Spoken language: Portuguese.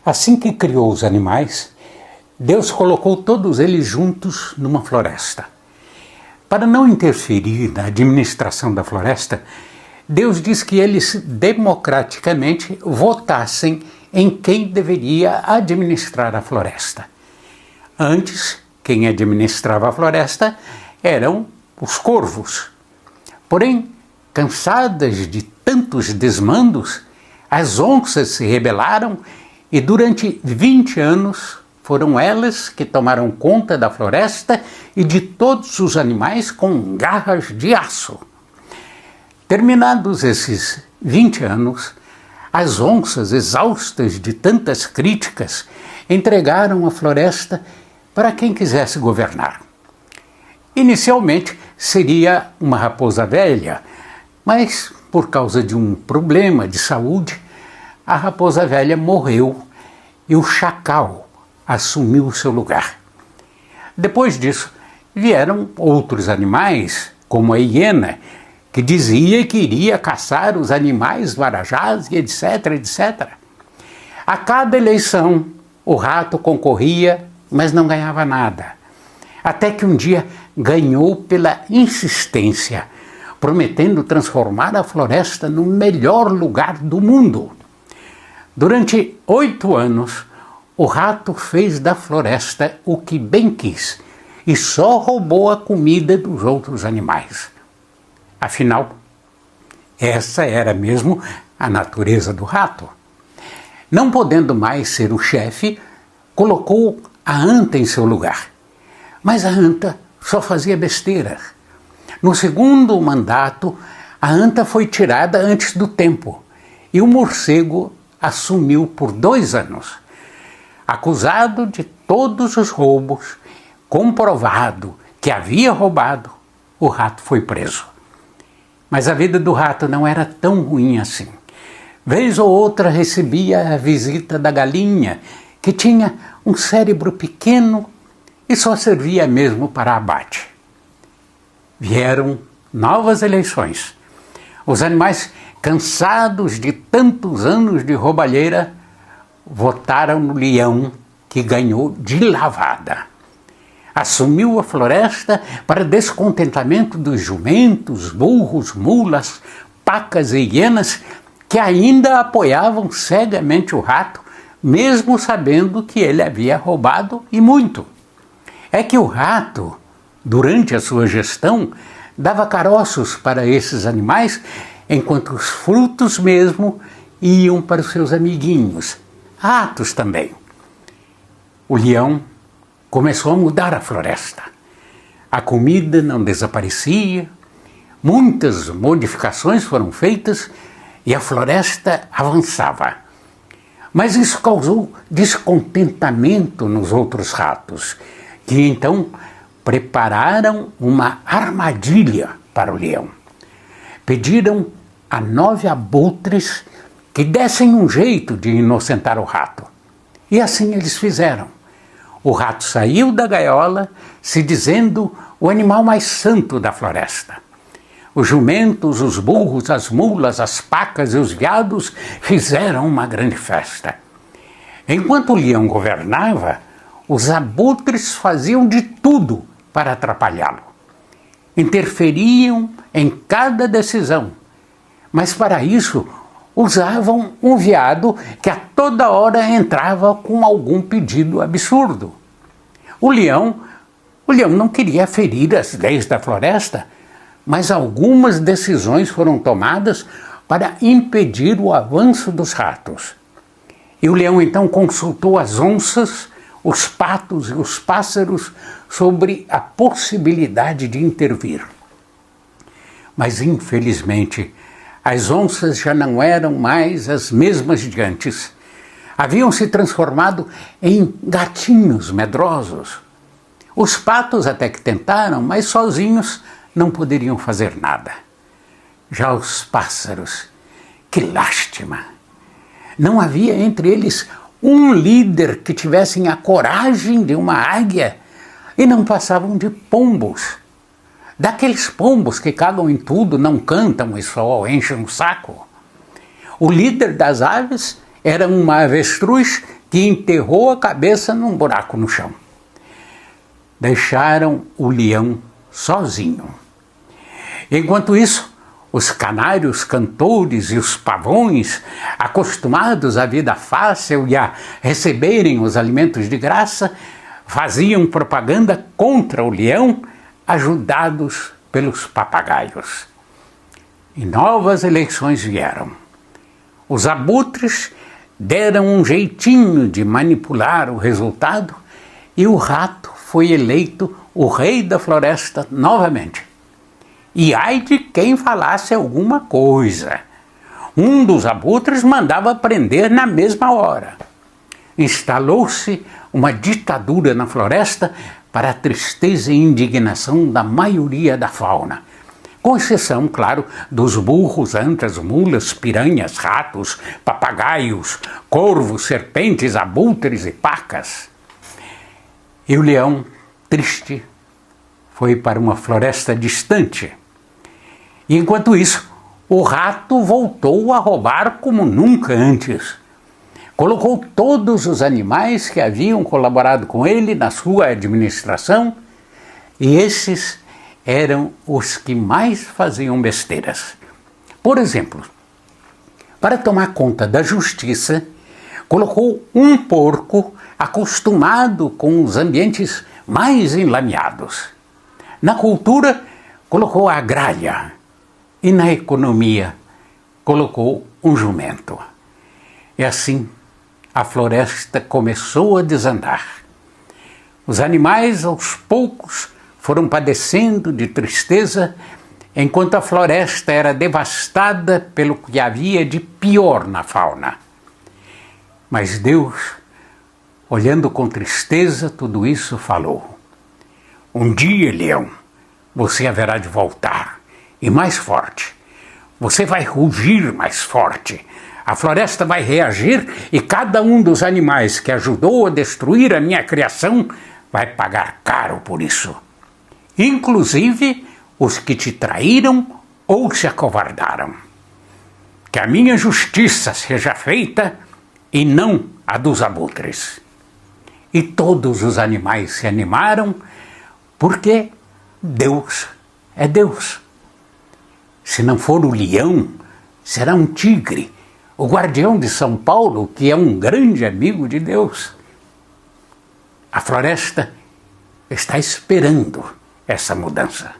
Assim que criou os animais, Deus colocou todos eles juntos numa floresta. Para não interferir na administração da floresta, Deus diz que eles democraticamente votassem em quem deveria administrar a floresta. Antes, quem administrava a floresta eram os corvos. Porém, cansadas de tantos desmandos, as onças se rebelaram e durante 20 anos foram elas que tomaram conta da floresta e de todos os animais com garras de aço. Terminados esses 20 anos, as onças, exaustas de tantas críticas, entregaram a floresta para quem quisesse governar. Inicialmente seria uma raposa velha, mas por causa de um problema de saúde, a raposa velha morreu e o chacal assumiu o seu lugar. Depois disso, vieram outros animais, como a hiena, que dizia que iria caçar os animais varajás e etc, etc. A cada eleição, o rato concorria, mas não ganhava nada. Até que um dia ganhou pela insistência, prometendo transformar a floresta no melhor lugar do mundo. Durante 8 anos, o rato fez da floresta o que bem quis e só roubou a comida dos outros animais. Afinal, essa era mesmo a natureza do rato. Não podendo mais ser o chefe, colocou a anta em seu lugar. Mas a anta só fazia besteira. No segundo mandato, a anta foi tirada antes do tempo e o morcego assumiu por 2 anos. Acusado de todos os roubos, comprovado que havia roubado, o rato foi preso. Mas a vida do rato não era tão ruim assim. Vez ou outra recebia a visita da galinha, que tinha um cérebro pequeno e só servia mesmo para abate. Vieram novas eleições. Os animais, cansados de tantos anos de roubalheira, votaram no leão, que ganhou de lavada. Assumiu a floresta para descontentamento dos jumentos, burros, mulas, pacas e hienas, que ainda apoiavam cegamente o rato, mesmo sabendo que ele havia roubado e muito. É que o rato, durante a sua gestão, dava caroços para esses animais, enquanto os frutos mesmo iam para os seus amiguinhos, ratos também. O leão começou a mudar a floresta. A comida não desaparecia, muitas modificações foram feitas e a floresta avançava. Mas isso causou descontentamento nos outros ratos, que então prepararam uma armadilha para o leão. Pediram a 9 abutres que dessem um jeito de inocentar o rato. E assim eles fizeram. O rato saiu da gaiola, se dizendo o animal mais santo da floresta. Os jumentos, os burros, as mulas, as pacas e os veados fizeram uma grande festa. Enquanto o leão governava, os abutres faziam de tudo para atrapalhá-lo. Interferiam em cada decisão, mas para isso usavam um veado que a toda hora entrava com algum pedido absurdo. O leão não queria ferir as leis da floresta, mas algumas decisões foram tomadas para impedir o avanço dos ratos. E o leão então consultou as onças, os patos e os pássaros sobre a possibilidade de intervir. Mas, infelizmente, as onças já não eram mais as mesmas de antes. Haviam se transformado em gatinhos medrosos. Os patos até que tentaram, mas sozinhos não poderiam fazer nada. Já os pássaros, que lástima! Não havia entre eles um líder que tivessem a coragem de uma águia e não passavam de pombos. Daqueles pombos que cagam em tudo, não cantam e só enchem o saco. O líder das aves era uma avestruz que enterrou a cabeça num buraco no chão. Deixaram o leão sozinho. Enquanto isso, os canários cantores e os pavões, acostumados à vida fácil e a receberem os alimentos de graça, faziam propaganda contra o leão, ajudados pelos papagaios. E novas eleições vieram. Os abutres deram um jeitinho de manipular o resultado e o rato foi eleito o rei da floresta novamente. E ai de quem falasse alguma coisa. Um dos abutres mandava prender na mesma hora. Instalou-se uma ditadura na floresta para a tristeza e indignação da maioria da fauna. Com exceção, claro, dos burros, antras, mulas, piranhas, ratos, papagaios, corvos, serpentes, abutres e pacas. E o leão, triste, foi para uma floresta distante. E enquanto isso, o rato voltou a roubar como nunca antes. Colocou todos os animais que haviam colaborado com ele na sua administração, e esses eram os que mais faziam besteiras. Por exemplo, para tomar conta da justiça, colocou um porco acostumado com os ambientes mais enlameados. Na cultura, colocou a gralha. E na economia, colocou um jumento. E assim, a floresta começou a desandar. Os animais, aos poucos, foram padecendo de tristeza, enquanto a floresta era devastada pelo que havia de pior na fauna. Mas Deus, olhando com tristeza tudo isso, falou: um dia, leão, você haverá de voltar, e mais forte. Você vai rugir mais forte. A floresta vai reagir e cada um dos animais que ajudou a destruir a minha criação vai pagar caro por isso. Inclusive os que te traíram ou se acovardaram. Que a minha justiça seja feita e não a dos abutres. E todos os animais se animaram, porque Deus é Deus. Se não for o leão, será um tigre, o guardião de São Paulo, que é um grande amigo de Deus. A floresta está esperando essa mudança.